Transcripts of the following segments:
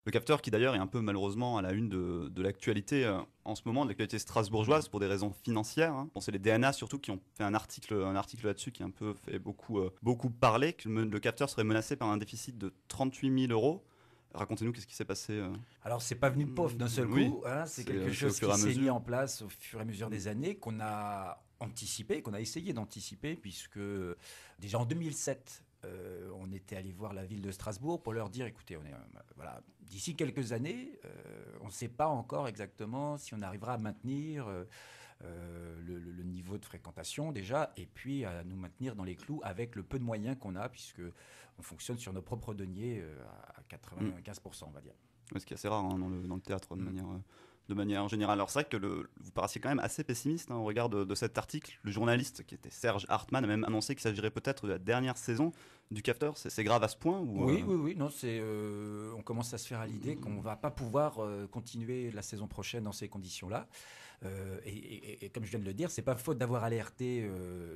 Le Capteur qui d'ailleurs est un peu malheureusement à la une de l'actualité en ce moment, de l'actualité strasbourgeoise pour des raisons financières. Hein. Bon, c'est les DNA surtout qui ont fait un article là-dessus qui a un peu fait beaucoup parler, que le Capteur serait menacé par un déficit de 38 000 euros. Racontez-nous qu'est-ce qui s'est passé. Alors, c'est pas venu de pauvre d'un seul Oui, coup, hein, c'est quelque au chose fur qui et à s'est mis mesure. en place au fur et à mesure des années, qu'on a anticipé, qu'on a essayé d'anticiper, puisque déjà en 2007, on était allé voir la ville de Strasbourg pour leur dire, écoutez, voilà, d'ici quelques années, on ne sait pas encore exactement si on arrivera à maintenir le niveau de fréquentation déjà, et puis à nous maintenir dans les clous avec le peu de moyens qu'on a, puisque on fonctionne sur nos propres deniers à 95%, on va dire. Ouais, ce qui est assez rare hein, dans le théâtre de manière générale. Alors c'est vrai que vous paraissez quand même assez pessimiste hein, au regard de cet article. Le journaliste qui était Serge Hartmann a même annoncé qu'il s'agirait peut-être de la dernière saison du Capteur. C'est grave à ce point ou, Oui, non, on commence à se faire à l'idée qu'on ne va pas pouvoir continuer la saison prochaine dans ces conditions-là. Et comme je viens de le dire, c'est pas faute d'avoir alerté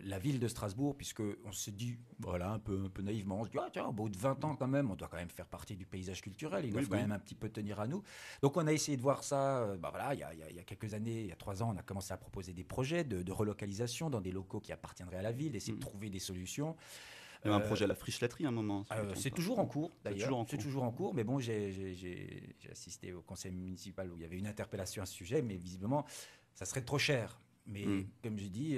la ville de Strasbourg, puisqu'on se dit, voilà, un peu naïvement, on se dit, ah, tiens, au bout de 20 ans quand même, on doit quand même faire partie du paysage culturel, ils doivent quand même un petit peu tenir à nous. Donc on a essayé de voir ça, voilà, il y a quelques années, il y a 3 ans, on a commencé à proposer des projets de relocalisation dans des locaux qui appartiendraient à la ville, d'essayer de trouver des solutions. Il y avait un projet à la fricheletterie à un moment. C'est toujours en cours, d'ailleurs. C'est toujours en cours. Mais bon, j'ai assisté au conseil municipal où il y avait une interpellation à ce sujet, mais visiblement, ça serait trop cher. Mais comme je dis,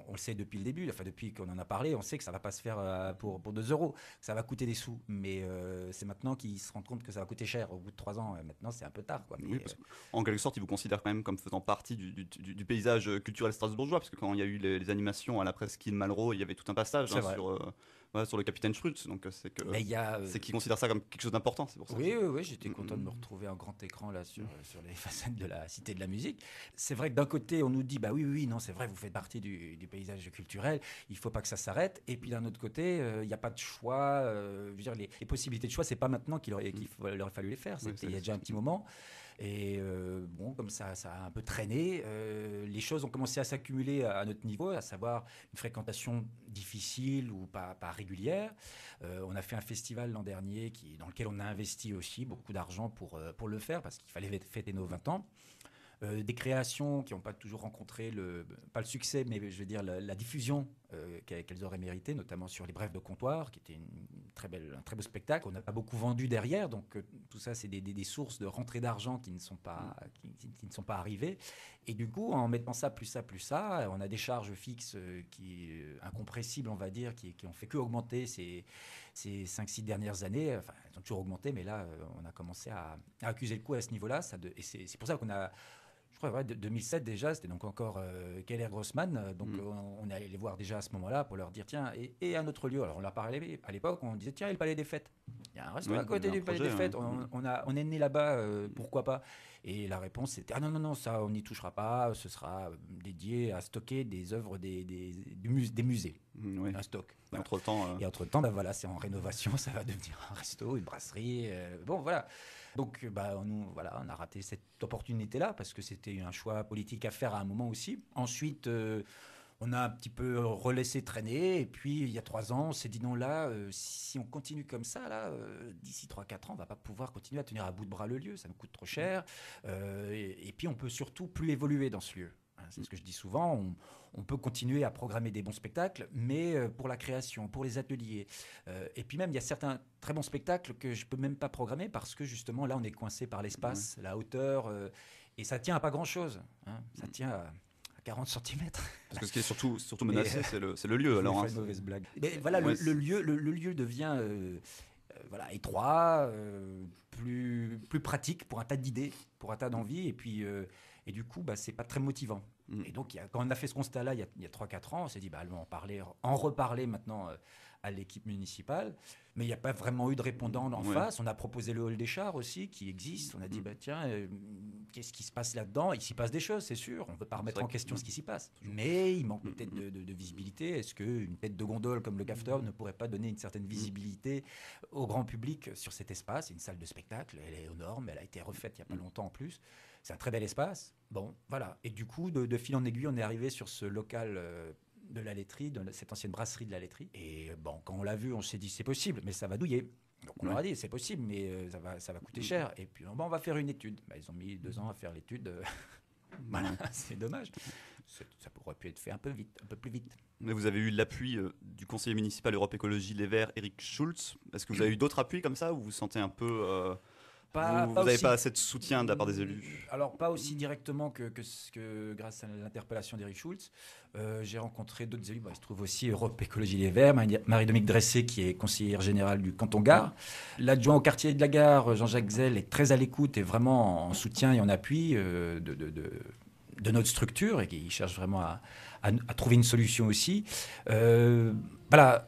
on le sait depuis le début, enfin depuis qu'on en a parlé, on sait que ça ne va pas se faire pour 2 euros, que ça va coûter des sous. Mais c'est maintenant qu'ils se rendent compte que ça va coûter cher. Au bout de 3 ans, maintenant c'est un peu tard. Quoi. Mais, oui, parce en quelque sorte, ils vous considèrent quand même comme faisant partie du paysage culturel strasbourgeois, parce que quand il y a eu les animations à la presqu'île Malraux, il y avait tout un passage sur le capitaine Schultz. Donc c'est qu'ils considèrent ça comme quelque chose d'important. C'est pour ça. Oui, j'étais content de me retrouver en grand écran là sur les façades de la Cité de la Musique. C'est vrai que d'un côté, on nous dit, bah oui, non, c'est vrai, vous faites partie du paysage culturel, il ne faut pas que ça s'arrête. Et puis d'un autre côté, il n'y a pas de choix. Je veux dire, les possibilités de choix, c'est pas maintenant qu'il aurait fallu les faire. Il y a déjà un petit moment. Et bon, comme ça a un peu traîné. Les choses ont commencé à s'accumuler à notre niveau, à savoir une fréquentation difficile ou pas régulière. On a fait un festival l'an dernier dans lequel on a investi aussi beaucoup d'argent pour le faire, parce qu'il fallait fêter nos 20 ans. Des créations qui n'ont pas toujours rencontré pas le succès, mais je veux dire la diffusion qu'elles auraient mérité, notamment sur les Brèves de comptoir, qui était un très beau spectacle. On n'a pas beaucoup vendu derrière, donc tout ça, c'est des sources de rentrée d'argent qui ne sont pas arrivées. Et du coup, en mettant ça, on a des charges fixes incompressibles, on va dire, qui ont fait qu'augmenter ces 5-6 dernières années. Enfin, elles ont toujours augmenté, mais là, on a commencé à accuser le coup à ce niveau-là. Et c'est pour ça qu'on a... Je crois, 2007 déjà, c'était donc encore Keller Grossman. Donc on est allé les voir déjà à ce moment-là pour leur dire, tiens, et un autre lieu. Alors on leur parlait à l'époque, on disait, tiens, et le Palais des Fêtes. Il y a un restaurant à côté du Palais des Fêtes. On est né là-bas, pourquoi pas? Et la réponse c'était, ah non, ça on n'y touchera pas, ce sera dédié à stocker des œuvres des musées. Un stock. Voilà. Et entre-temps, voilà, c'est en rénovation, ça va devenir un resto, une brasserie. Bon, voilà. Donc, on a raté cette opportunité-là parce que c'était un choix politique à faire à un moment aussi. Ensuite, on a un petit peu relaissé traîner. Et puis, il y a 3 ans, on s'est dit non, là, si on continue comme ça, là, d'ici 3-4 ans, on ne va pas pouvoir continuer à tenir à bout de bras le lieu. Ça nous coûte trop cher. Et puis, on peut surtout plus évoluer dans ce lieu. C'est ce que je dis souvent, on peut continuer à programmer des bons spectacles, mais pour la création, pour les ateliers. Et puis même, il y a certains très bons spectacles que je ne peux même pas programmer parce que justement, là, on est coincé par l'espace, la hauteur, et ça tient à pas grand-chose. Ça tient à 40 cm. Parce que ce qui est surtout menacé, c'est le lieu. Alors, une mauvaise blague. Mais voilà, le lieu devient... étroit, plus pratique pour un tas d'idées, pour un tas d'envies, et du coup, c'est pas très motivant. Et donc, quand on a fait ce constat-là il y a 3-4 ans, on s'est dit, allons en reparler maintenant à l'équipe municipale, mais il n'y a pas vraiment eu de répondant en face. On a proposé le Hall des Chars aussi, qui existe. On a dit, tiens, qu'est-ce qui se passe là-dedans? Il s'y passe des choses, c'est sûr. On ne peut pas remettre en question ce qui s'y passe. Mais il manque peut-être de visibilité. Est-ce qu'une tête de gondole comme le Capteur ne pourrait pas donner une certaine visibilité au grand public sur cet espace? C'est une salle de spectacle, elle est aux normes, elle a été refaite il n'y a pas longtemps en plus. C'est un très bel espace. Bon, voilà. Et du coup, de fil en aiguille, on est arrivé sur ce local de la laiterie, de cette ancienne brasserie de la laiterie. Et bon, quand on l'a vu, on s'est dit c'est possible, mais ça va douiller. Donc on leur a dit, c'est possible, mais ça va coûter cher. Et puis on va faire une étude. Ils ont mis 2 ans à faire l'étude. Voilà, c'est dommage. Ça pourrait pu être fait un peu plus vite. Mais vous avez eu l'appui du conseiller municipal Europe Écologie Les Verts, Eric Schulz. Est-ce que vous avez eu d'autres appuis comme ça, ou vous vous sentez un peu... vous n'avez pas assez de soutien de la part des élus? Alors, pas aussi directement que grâce à l'interpellation d'Eric Schulz. J'ai rencontré d'autres élus. Il se trouve aussi Europe Écologie Les Verts, Marie-Dominique Dressé, qui est conseillère générale du canton Gare. L'adjoint au quartier de la Gare, Jean-Jacques Zell, est très à l'écoute et vraiment en soutien et en appui de notre structure, et qui cherche vraiment à trouver une solution aussi. Voilà.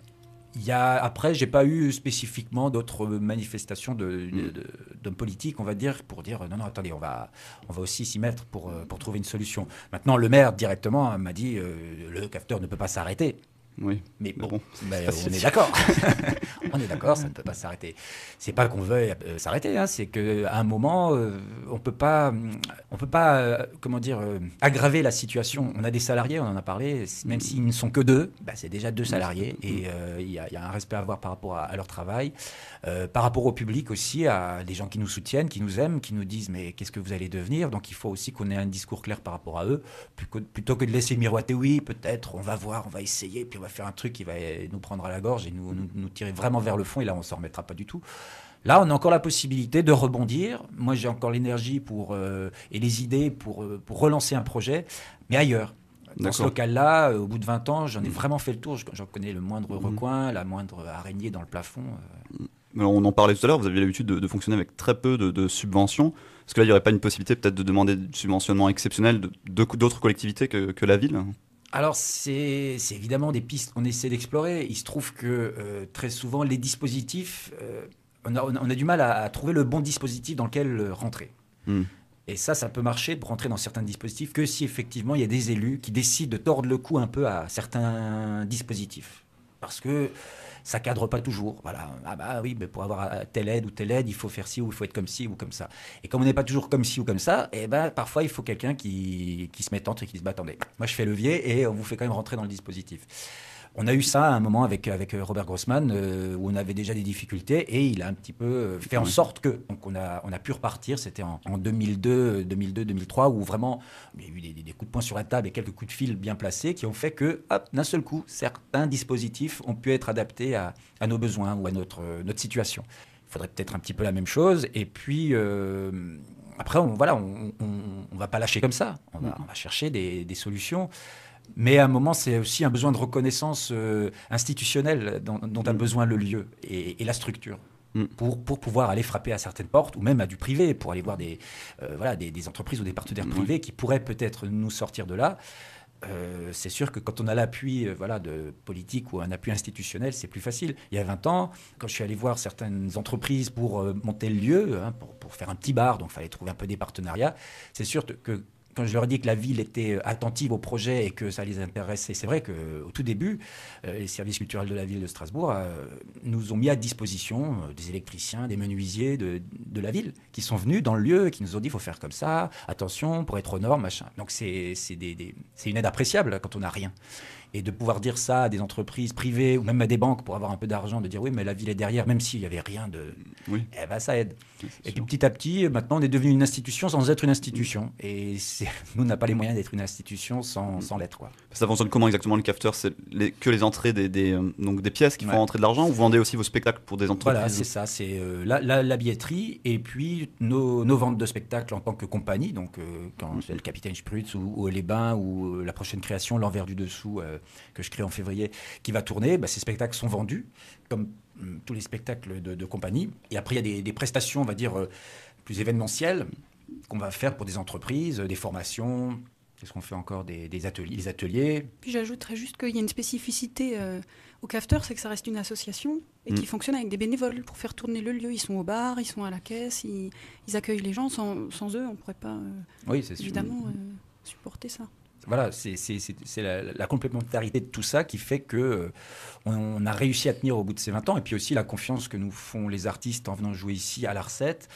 Après, j'ai pas eu spécifiquement d'autres manifestations d'hommes politiques, on va dire, pour dire non, attendez, on va aussi s'y mettre pour trouver une solution. Maintenant, le maire directement m'a dit le capteur ne peut pas s'arrêter. Oui, mais bon, on est d'accord. On est d'accord, ça ne peut pas s'arrêter. C'est pas qu'on veuille s'arrêter, hein, c'est qu'à un moment, on peut pas, aggraver la situation. On a des salariés, on en a parlé, même s'ils ne sont que 2, c'est déjà 2 salariés, et il y a un respect à avoir par rapport à leur travail, par rapport au public aussi, à des gens qui nous soutiennent, qui nous aiment, qui nous disent mais qu'est-ce que vous allez devenir. Donc il faut aussi qu'on ait un discours clair par rapport à eux, plutôt que de laisser miroiter, oui, peut-être, on va voir, on va essayer, puis on va faire un truc qui va nous prendre à la gorge et nous tirer vraiment vers le fond, et là on s'en remettra pas du tout. Là, on a encore la possibilité de rebondir. Moi, j'ai encore l'énergie et les idées pour relancer un projet, mais ailleurs. Dans ce local-là, au bout de 20 ans, j'en ai vraiment fait le tour. J'en connais le moindre recoin, la moindre araignée dans le plafond. On en parlait tout à l'heure, vous aviez l'habitude de fonctionner avec très peu de subventions. Est-ce que là, il n'y aurait pas une possibilité peut-être de demander du subventionnement exceptionnel d'autres collectivités que la ville ? Alors, c'est évidemment des pistes qu'on essaie d'explorer. Il se trouve que très souvent, les dispositifs, on a du mal à trouver le bon dispositif dans lequel rentrer. Et ça peut marcher pour rentrer dans certains dispositifs que si effectivement il y a des élus qui décident de tordre le cou un peu à certains dispositifs. Parce que ça cadre pas toujours. Voilà. Oui, mais pour avoir telle aide ou telle aide, il faut faire ci ou il faut être comme ci ou comme ça. Et comme on n'est pas toujours comme ci ou comme ça, parfois il faut quelqu'un qui se mette entre et qui se dise attendez, moi je fais levier et on vous fait quand même rentrer dans le dispositif. On a eu ça à un moment avec Robert Grossman où on avait déjà des difficultés, et il a un petit peu fait en sorte que donc on a pu repartir. C'était en 2002-2003 où vraiment il y a eu des coups de poing sur la table et quelques coups de fil bien placés qui ont fait que d'un seul coup certains dispositifs ont pu être adaptés à nos besoins ou à notre situation. Il faudrait peut-être un petit peu la même chose, et puis après on va pas lâcher comme ça. On va chercher des solutions. Mais à un moment, c'est aussi un besoin de reconnaissance institutionnelle dont a besoin le lieu et la structure pour pouvoir aller frapper à certaines portes, ou même à du privé, pour aller voir des entreprises ou des partenaires privés qui pourraient peut-être nous sortir de là. C'est sûr que quand on a l'appui de politique ou un appui institutionnel, c'est plus facile. Il y a 20 ans, quand je suis allé voir certaines entreprises pour monter le lieu, pour faire un petit bar, donc il fallait trouver un peu des partenariats, c'est sûr que quand je leur ai dit que la ville était attentive au projet et que ça les intéressait, c'est vrai qu'au tout début, les services culturels de la ville de Strasbourg nous ont mis à disposition des électriciens, des menuisiers de la ville qui sont venus dans le lieu et qui nous ont dit il faut faire comme ça, attention, pour être aux normes, machin. Donc c'est une aide appréciable quand on n'a rien. Et de pouvoir dire ça à des entreprises privées ou même à des banques pour avoir un peu d'argent, de dire oui, mais la ville est derrière, même s'il n'y avait rien ça aide. Et puis petit à petit, maintenant, on est devenu une institution sans être une institution. Et nous, on n'a pas les moyens d'être une institution sans l'être, quoi. Ça fonctionne comment exactement le capteur? C'est que les entrées donc des pièces qui font rentrer de l'argent, ou vous vendez aussi vos spectacles pour des entreprises? Voilà, c'est ça. C'est la billetterie et puis nos ventes de spectacles en tant que compagnie. Donc, quand c'est le Capitaine Sprutz ou Les Bains ou la prochaine création, L'Envers du Dessous, que je crée en février, qui va tourner, ces spectacles sont vendus, comme tous les spectacles de compagnie. Et après, il y a des prestations, on va dire, plus événementielles qu'on va faire pour des entreprises, des formations. Qu'est-ce qu'on fait encore? Des ateliers. Puis j'ajouterais juste qu'il y a une spécificité au Cafeteur, c'est que ça reste une association et qui fonctionne avec des bénévoles pour faire tourner le lieu. Ils sont au bar, ils sont à la caisse, ils accueillent les gens. Sans eux, on ne pourrait pas évidemment supporter ça. voilà, c'est la complémentarité de tout ça qui fait que on a réussi à tenir au bout de ces 20 ans. Et puis aussi la confiance que nous font les artistes en venant jouer ici à la Recette.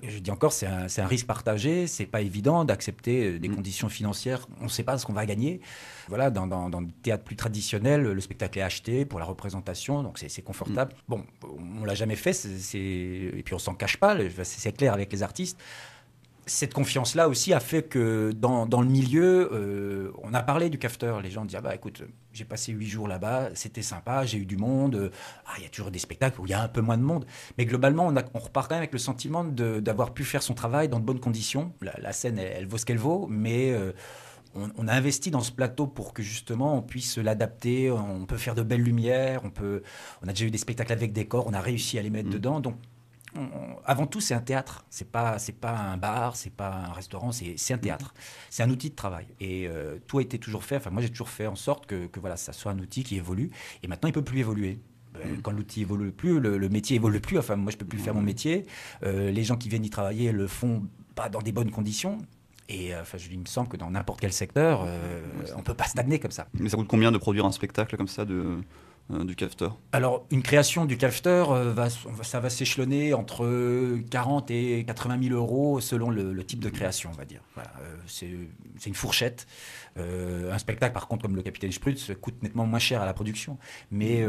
Je dis encore, c'est un risque partagé. C'est pas évident d'accepter des conditions financières. On ne sait pas ce qu'on va gagner. Voilà, dans le théâtre plus traditionnel, le spectacle est acheté pour la représentation, donc c'est confortable. Bon, on l'a jamais fait, et puis on s'en cache pas. C'est clair avec les artistes. Cette confiance-là aussi a fait que dans le milieu, on a parlé du cafeteur. Les gens disent écoute, j'ai passé 8 jours là-bas, c'était sympa, j'ai eu du monde. Il y a toujours des spectacles où il y a un peu moins de monde. Mais globalement, on repart quand même avec le sentiment d'avoir pu faire son travail dans de bonnes conditions. La scène, elle vaut ce qu'elle vaut, mais on a investi dans ce plateau pour que justement on puisse l'adapter. On peut faire de belles lumières, on a déjà eu des spectacles avec décor, on a réussi à les mettre dedans. Donc, avant tout, c'est un théâtre. C'est pas un bar, c'est pas un restaurant, c'est un théâtre. C'est un outil de travail. Et tout a été toujours fait. Enfin, moi, j'ai toujours fait en sorte que voilà, ça soit un outil qui évolue. Et maintenant, il peut plus évoluer. Quand l'outil évolue plus, le métier évolue plus. Enfin, moi, je peux plus faire mon métier. Les gens qui viennent y travailler le font pas dans des bonnes conditions. Et il me semble que dans n'importe quel secteur, on peut pas stagner comme ça. Mais ça coûte combien de produire un spectacle comme ça du cafeteur? Alors, une création du cafeteur, ça va s'échelonner entre 40 et 80 000 euros selon le type de création, on va dire. Voilà, c'est une fourchette. Un spectacle, par contre, comme le Capitaine Sprutz, coûte nettement moins cher à la production. Mais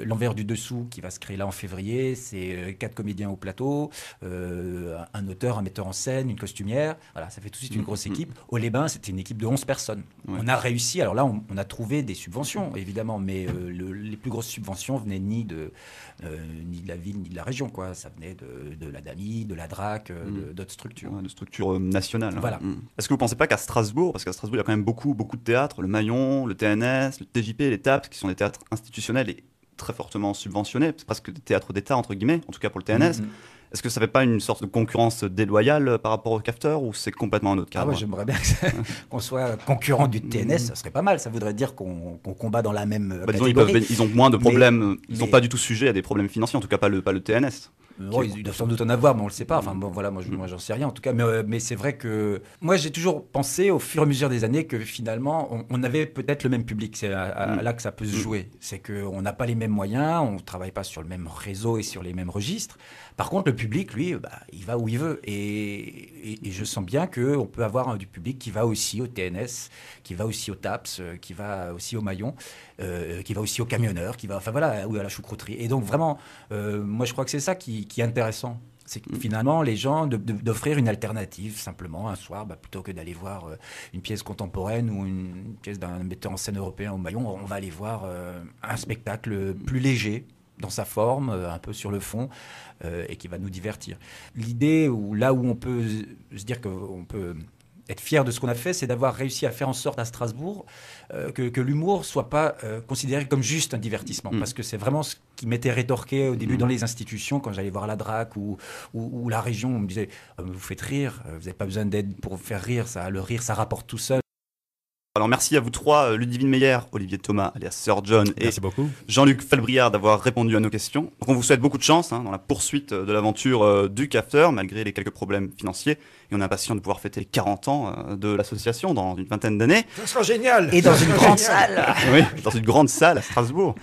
l'envers du dessous, qui va se créer là en février, c'est 4 comédiens au plateau, un auteur, un metteur en scène, une costumière. Voilà, ça fait tout de suite une grosse équipe. Au Les Bains, c'était une équipe de 11 personnes. Ouais. On a réussi. Alors là, on a trouvé des subventions, évidemment, mais les plus grosses subventions venaient ni de la ville, ni de la région, quoi. Ça venait de la DAMI, de la DRAC, d'autres structures. Ouais, de structures nationales. Voilà. Est-ce que vous ne pensez pas qu'à Strasbourg, parce qu'à Strasbourg, il y a quand même beaucoup de théâtres, le Maillon, le TNS, le TJP, les TAPS, qui sont des théâtres institutionnels et très fortement subventionnés, c'est presque des théâtres d'État, entre guillemets, en tout cas pour le TNS. Est-ce que ça ne fait pas une sorte de concurrence déloyale par rapport au cafeteur, ou c'est complètement un autre cadre? J'aimerais bien qu'on soit concurrent du TNS, ça serait pas mal. Ça voudrait dire qu'on combat dans la même catégorie. Ils ont moins de problèmes, ils sont pas du tout sujets à des problèmes financiers, en tout cas pas le TNS. Ils doivent sans doute en avoir, mais on ne le sait pas. Enfin, bon, voilà, moi j'en sais rien en tout cas. Mais c'est vrai que moi, j'ai toujours pensé au fur et à mesure des années que finalement, on avait peut-être le même public. C'est là que ça peut se jouer. C'est qu'on n'a pas les mêmes moyens, on ne travaille pas sur le même réseau et sur les mêmes registres. Par contre, le public, lui, il va où il veut. Et je sens bien qu'on peut avoir du public qui va aussi au TNS, qui va aussi au TAPS, qui va aussi au Maillon, qui va aussi au camionneur, ou à la choucrouterie. Et donc, vraiment, moi, je crois que c'est ça qui est intéressant. C'est que finalement, les gens, d'offrir une alternative, simplement, un soir, plutôt que d'aller voir une pièce contemporaine ou une pièce d'un metteur en scène européen au Maillon, on va aller voir un spectacle plus léger dans sa forme, un peu sur le fond, et qui va nous divertir. L'idée, là où on peut se dire qu'on peut être fier de ce qu'on a fait, c'est d'avoir réussi à faire en sorte à Strasbourg que l'humour soit pas considéré comme juste un divertissement. Parce que c'est vraiment ce qui m'était rétorqué au début dans les institutions, quand j'allais voir la DRAC ou la région. On me disait vous faites rire, vous n'avez pas besoin d'aide pour vous faire rire, le rire, ça rapporte tout seul. Alors merci à vous trois, Ludivine Meyer, Olivier Thomas, alias Sir John, et Jean-Luc Falbriard d'avoir répondu à nos questions. Donc on vous souhaite beaucoup de chance dans la poursuite de l'aventure du cafeteur, malgré les quelques problèmes financiers. Et on est impatient de pouvoir fêter les 40 ans de l'association dans une vingtaine d'années. Ça sera génial. Et dans une grande salle. Oui, dans une grande salle à Strasbourg.